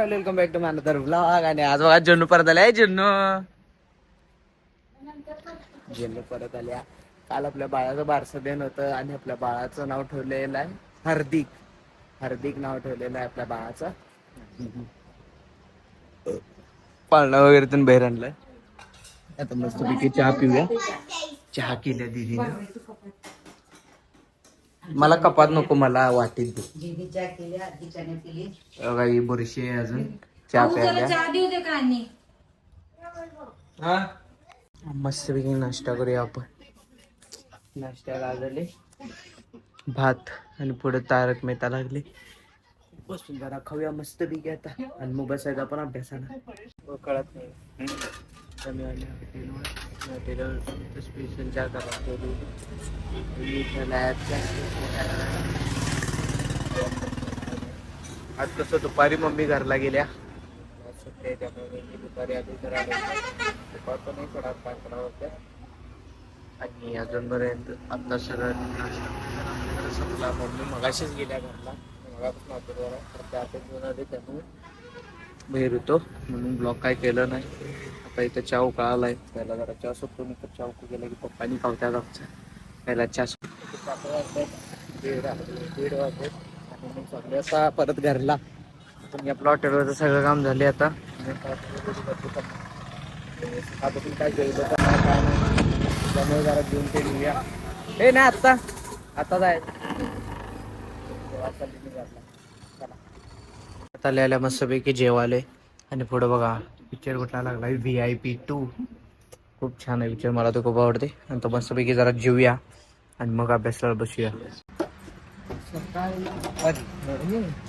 Welcome back to Mandar vlog. आणि आज बघा जन्नू परत आल्या. जन्नू परत आल्या. काल आपल्या बाळाचं बारसं दिन होतं आणि आपल्या बाळाचं नाव ठेवलेलं आहे हार्दिक. हार्दिक नाव ठेवलेलं आहे आपल्या बाळाचं. पाळणा वगैरे पण बाहेर आणलाय. आता मस्त पैकी चहा पिऊया. चहा केल्या दीदीनं. मला कपात नको, मला वाटीत दे. बघा ही बुरशी आहे अजून. चहा प्यायला मस्त पैकी नाश्ता करूया आपण. नाश्त्याला आलेले भात आणि पुढे तारक मेहता लागले. बसून जरा खाऊया मस्त पैकी आता. आणि मग बसायचा पण अभ्यासाला कळत नाही. कमी हॉटेलवर स्पेशल चहा करा. आज कसं दुपारी मम्मी घरला गेल्या. त्यामुळे दुपारी आधी तर दुपारचं नाही सोडा 5 वाजता. आणि अजूनपर्यंत आता सगळं नाश्ता संपला. मम्मी मगाशीच गेल्या घरला. मगापासून हॉटेलवर आहे. त्या आधी त्यामुळे बाहेर होतो म्हणून ब्लॉग काय केलं नाही. आता इथं चहा उकळालाय. पहिला जरा चहा सुटतो. नंतर चहा उकळू गेला की पप्पानी खावत्यात आमचं. पहिला चहा सुटतो. 1:30 वाजले आणि मग सगळे आता परत घरला. पण या प्लॉटवरचं सगळं काम झाले आता. आपण काय केलं काय नाही त्यामुळे जरा घेऊन ते घेऊया. हे नाही आत्ता आता जायचं. आता आल्या मस्तपैकी जेवाले. आणि पुढं बघा पिक्चर कुठला लागला VIP 2. खूप छान आहे पिक्चर. मला तो खूप आवडते. आणि तो मस्तपैकी जरा जेऊया आणि मग अभ्यासाला बसूया.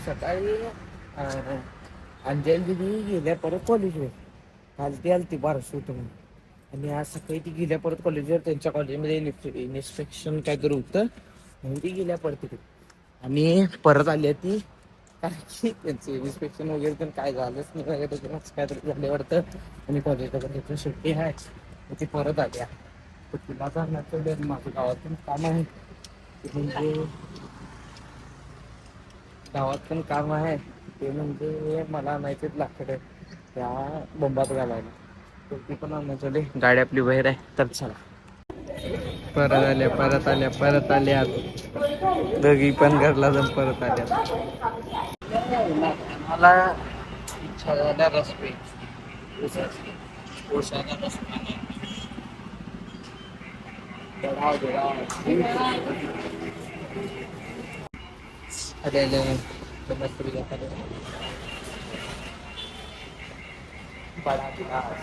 सकाळी अंजली दिदी गेल्या परत कॉलेजवर. काल ती आली ती बारसं होतं म्हणून. आणि आज सकाळी ती गेल्या परत कॉलेजवर. त्यांच्या कॉलेजमध्ये इन्स्पेक्शन काहीतरी होतं म्हणून ती गेल्या परत तिकडे. आणि परत आली ती कारण की त्यांचं इन्स्पेक्शन वगैरे पण काय झालंच नाही वगैरे काहीतरी झाले वाटतं. आणि कॉलेजला पण त्याची सुट्टी आहे. ती परत आल्या. तर तिला जाण्याचं माझं गावातून काम आहे. म्हणजे गावात पण काम आहे. ते म्हणजे मला आणायचेच लाकडं त्या बोंबात घालायला. तर ती पण आणायचं. गाडी आपली बाहेर आहे. तर चला परत आल्या दोघी पण घरला जाऊन परत आल्या. मला इच्छा झाल्या रस बडा गिलास